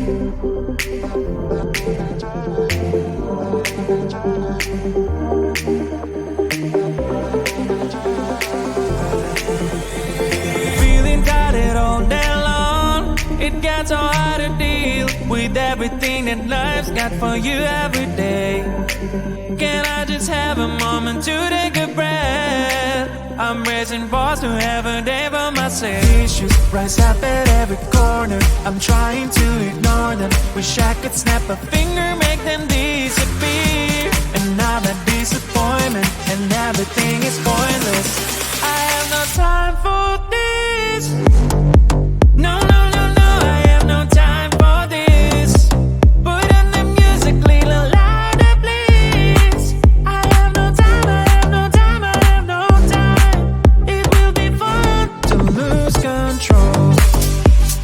Feeling tired all day long. It gets so hard to deal with everything that life's got for you every day. Can I just have a moment to take a breath? I'm raising balls to have a day for myself. Issues rise up at every corner. I'm trying to ignore them. Wish I could snap a finger, make them disappear. And now that disappointment and everything is pointless. I have no time for this. No, no, no, no, I have no time for this. Put on the music, little louder, please. I have no time, I have no time, I have no time. It will be fun to lose control.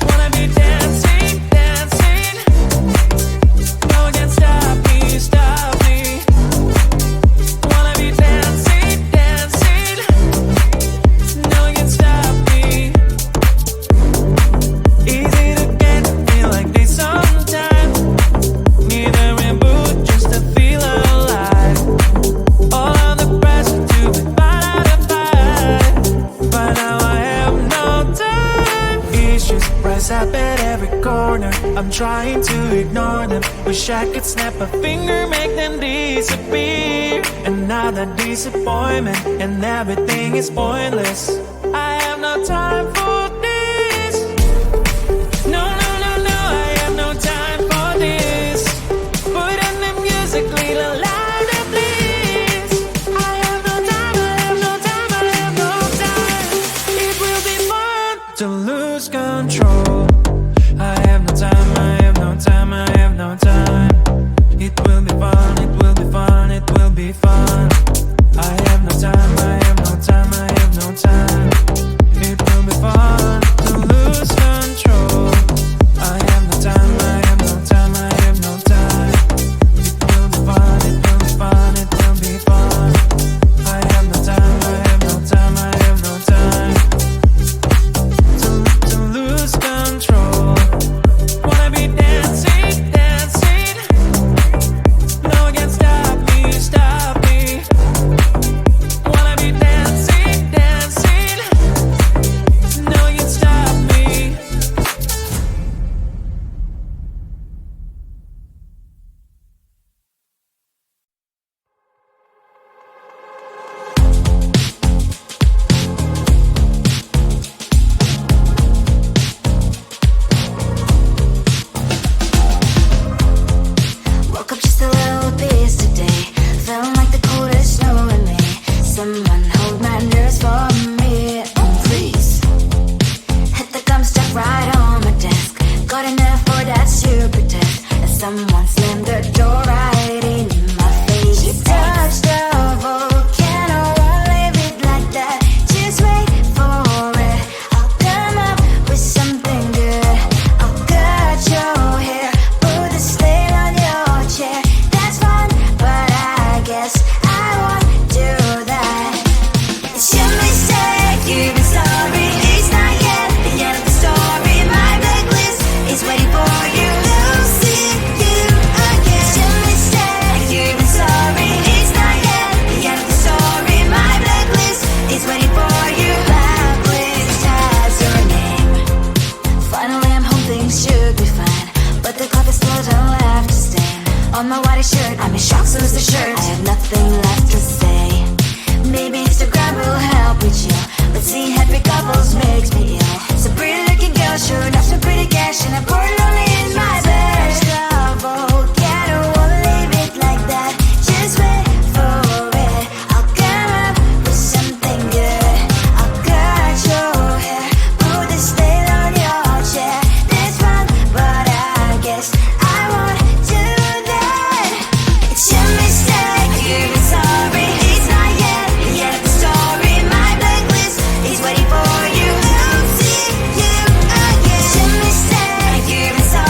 Wanna be dancing, dancing. No one can stop me, stop me. Wanna be dancing, dancing. No one can stop me. Easy to get to feel like this sometimes. Need a reboot just to feel alive. All of the pressure to be part of the fight. But now I have no time. Issues rise up at every corner. I'm trying to ignore them. Wish I could snap a finger, make them disappear. And now that disappointment and everything is pointless. I have no time for this. No, no, no, no, I have no time for this. Put on the music, little louder, please. I have no time, I have no time, I have no time. It will be fun to lose control. I have no time, I have no time, I have no time. It will be fun, it will be fun, it will be fun. I have no time, I have no time, I have no time. It will be fun to lose control. I have no time, I have no time, I have no time. It will be fun, it will be fun, it will be fun. I have no time, I have no time, I have no time. To lose control. Wanna be dancing, dancing. No one can stop me, stop me. Wanna be dancing, dancing. No one can stop me. Woke up just a little pissed today. Feeling like the coldest snow in me. Someone hold my nerves for me. Oh, please. Hit the gum stuck right on my desk. Got enough for that super test. And someone slammed the door right in my face. She touched the volcano, won't leave it like that. Just wait for it. I'll come up with something good. I'll cut your hair, put the stain on your chair. That's fun, but I guess I won't do that. It's your mistake, you've been sorry. It's not yet the end of the story. My blacklist is waiting for you. Losing you again. It's your mistake, you've been sorry. It's not yet the end of the story. My blacklist is waiting for you. Blacklist has your name. Finally I'm home, things should be fine. But the coffee still don't have to stain on my white shirt. I'm in shock, so is the shirt. I have nothing left to say. Maybe Instagram will help with you, but seeing happy couples makes me ill. So pretty looking girl, sure enough, so pretty cash, and I'm pouring only in my bed. Volcano, won't leave it like that. Just wait for it. I'll come up with something good. I'll cut your hair, put the stain on your chair. That's fun, but I guess I won't do that. It's your mistake, you've been sorry. It's not yet the end of the story. My blacklist is waiting for you. Losing you again. It's your mistake, you've been sorry.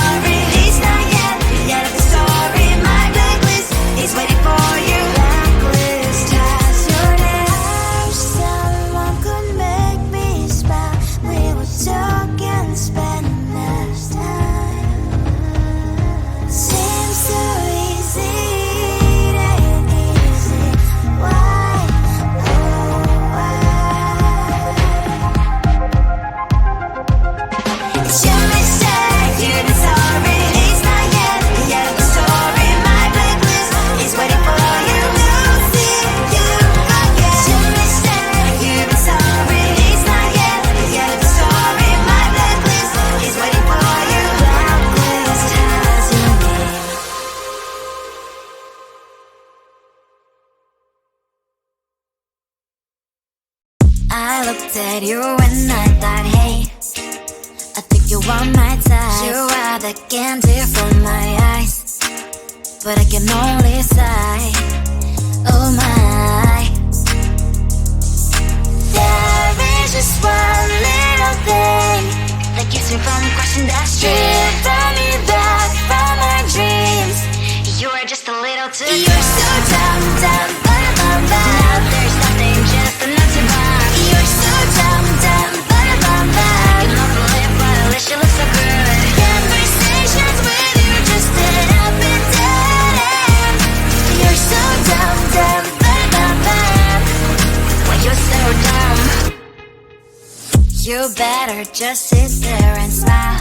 I looked at you and I thought, hey, I think you are my type. You are the candy from my eyes, but I can only sigh, oh my. There is just one little thing that keeps me from crossing that street. Drive me back from my dreams. You are just a little too close. You're so dumb, dumb, bum, now there's nothing, just enough to bomb. You're so dumb, dumb, bum. You love to live, but at least you look so good. Conversations with you just end up in dead end. You're so dumb, dumb, bum. Why you're so dumb? You better just sit there and smile,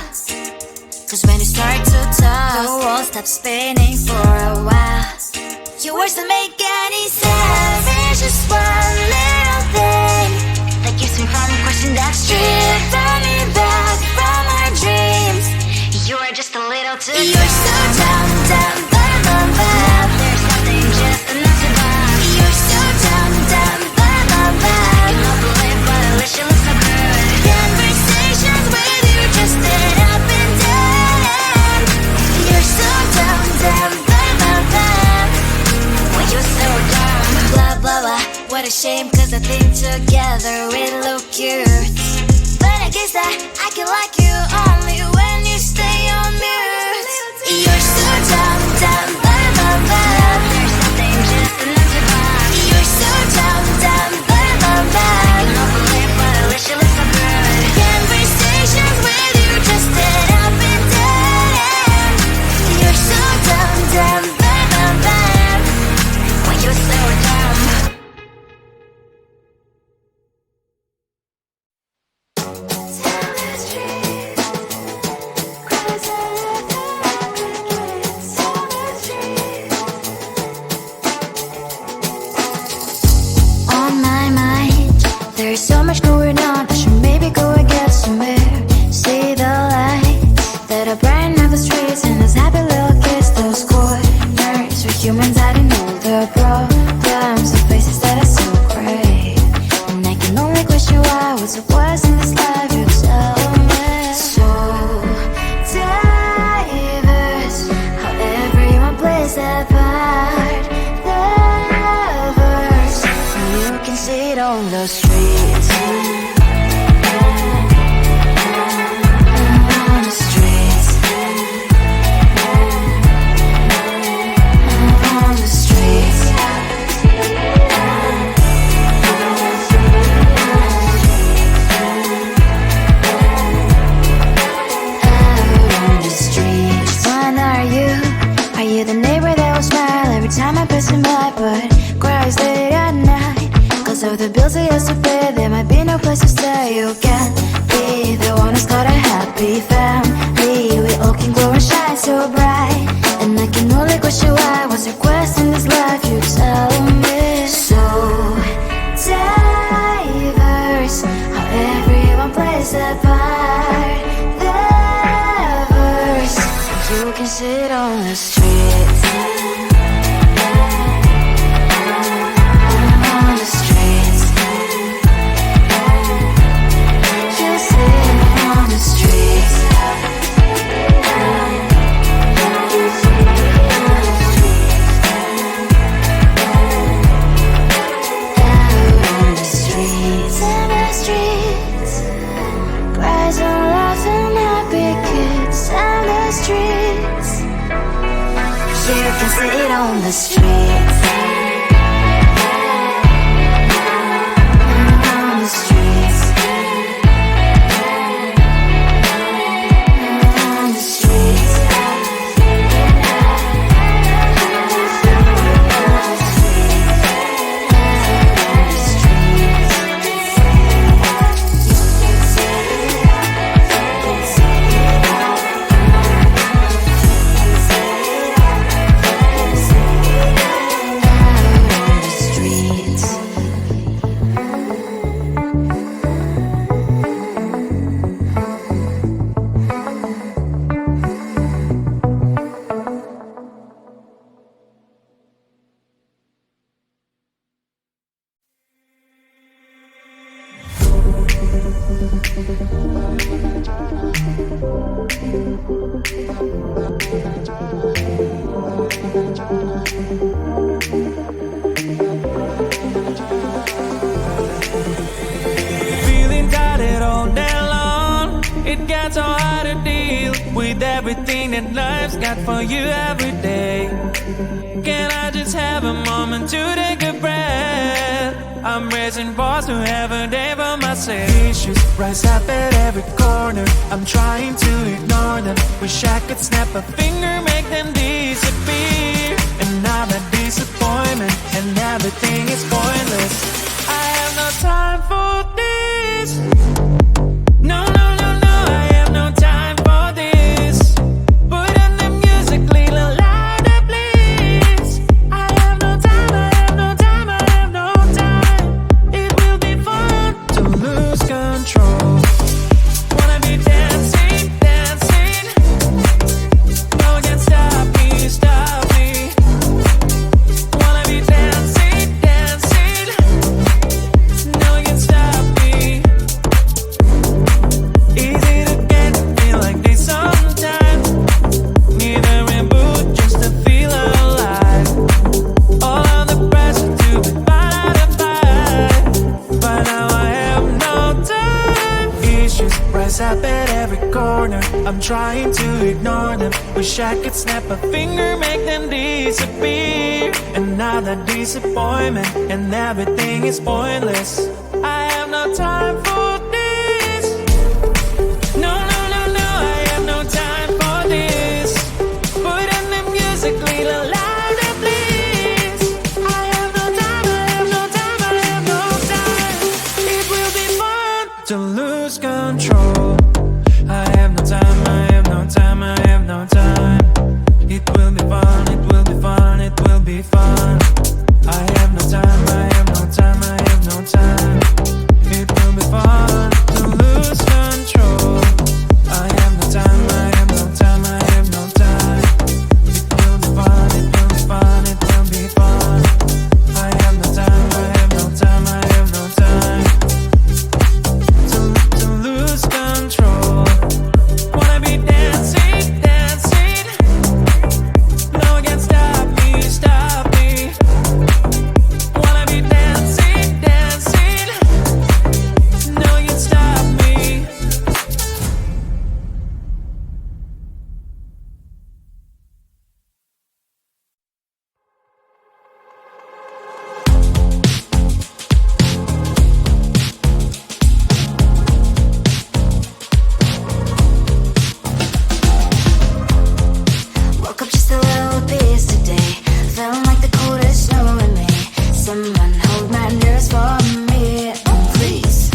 'cause when you start to talk, the world stops spinning for a while. Your words don't make any sense. There's just one little thing that keeps me from crossing that street. Turn me back from my dreams. You are just a little too close. You're so dumb, dumb, bum. There's nothing, just enough to bomb. You're so dumb, dumb, bum. You love to live, but at least you look so good. Conversations with you just end up in dead end. You're so dumb, dumb, bum. Why you so dumb? Blah, blah, blah. What a shame, 'cause I think together we look cute. But I guess I can like you only when you stay on mute. You're so dumb, dumb, bum. There's nothing, just enough to bomb. You're so dumb, dumb, bum. You love to live, but at least you look so good. Conversations with you just end up in dead end. You're so dumb, dumb, bum. Why you so dumb? On my mind, there's so much going on. I should maybe go and get some air. See the lights that are brighten up the streets, and those happy little kids, those corners where humans hiding all the problems, the places that are so great. And I can only question why, what's the worst in this life, you tell me. So diverse, how everyone plays their part. Lovers, you can see it on the streets. On the streets. On the streets. Out on the streets. When are you? Are you the neighbor that will smile every time I pass him by, but cries late at night? 'Cause of the bills he has to pay, there might be no place to stay. You can't be the one who's got a happy family. We all can glow and shine so bright, and I can only question why, what's your quest in this life, you tell me. So diverse, how everyone plays their part. Lovers, you can sit on the streets. On the streets. You sit on the streets. Out on the streets. On the streets. Cries and laughing happy kids. On the streets. You can sit on the streets. On the streets. On the streets. Feeling tired all day long. It gets so hard to deal with everything that life's got for you every day. Can I just have a moment to take a breath? I'm raising balls to have a day for myself. Issues rise up at every corner. I'm trying to ignore them. Wish I could snap a finger, make them disappear. And now that disappointment and everything is pointless. I have no time for this. No, no, no, no, I have no time for this. Put on the music, little louder, please. I have no time, I have no time, I have no time. It will be fun to lose control. Wanna be dancing, dancing. No one can stop me, stop me. Wanna be dancing, dancing. No one can stop me. Easy to get, feel like this sometimes. Need a reboot just to feel alive. All of the pressure to be part of the fight. But now I have no time. Issues rise up at every corner. I'm trying to ignore them. Wish I could snap a finger, make them disappear. And now that disappointment and everything is pointless. I have no time for this. No, no, no, no, I have no time for this. Put on the music, little louder, please. I have no time, I have no time, I have no time. It will be fun to lose control. I have no time, I have no time, I have no time. It will be fun, it will be fun, it will be fun. I have no time, I have no time, I have no time. It will be fun to lose control. I have no time, I have no time, I have no time. It will be fun, it will be fun, it will be fun. I have no time, I have no time, I have no time. To lose control. Wanna be dancing, dancing. No one can stop me, stop me. Wanna be dancing, dancing. No one can stop me. Woke up just a little pissed today. Feeling like the coldest snow in me. Someone hold my nerves for me. Oh, please.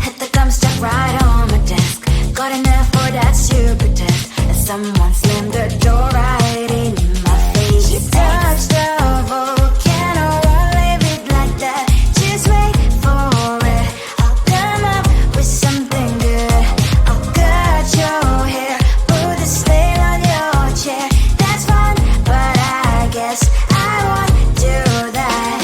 Hit the gum stuck right on my desk. Got enough for that stupid test. And someone slammed the door right in my face. You touched the volcano, won't leave it like that. Just wait for it. I'll come up with something good. I'll cut your hair, put the slate on your chair. That's fun, but I guess I won't do that.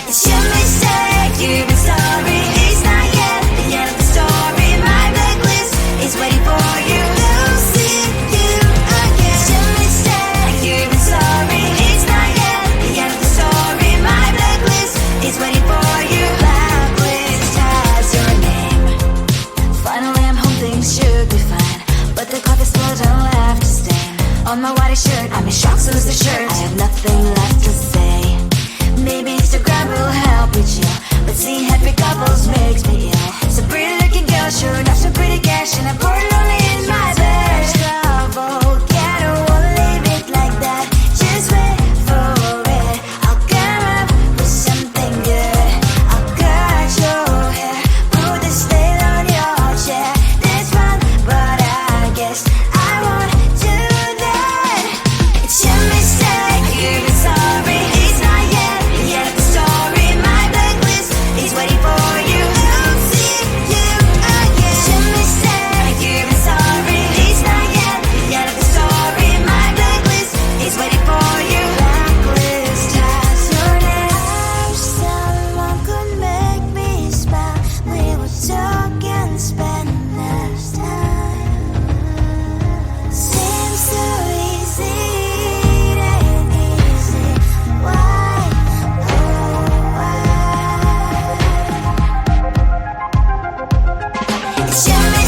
It's your mistake, you've been sorry. It's not yet the end of the story. My blacklist is waiting for you. Losing you again. It's your mistake, you've been sorry. It's not yet the end of the story. My blacklist is waiting for you. Blacklist has your name. Finally I'm home, things should be fine. But the coffee still don't have to stain on my white shirt. I'm in shock, so is the shirt. I have nothing left to say. Maybe Instagram will help me chill, but seeing happy couples makes me ill. So pretty looking girl, sure enough, so pretty cash, and I'm bored lonely in my bed. Volcano, won't leave it like that. Just wait for it. I'll come up with something good. I'll cut your hair, put the slate on your chair. That's fun, but I guess I won't do that. It's your mistake, you've been sorry. It's not yet the end of the story. My blacklist is waiting for you. Losing you again. It's your mistake, you've been sorry. It's not yet Shimmy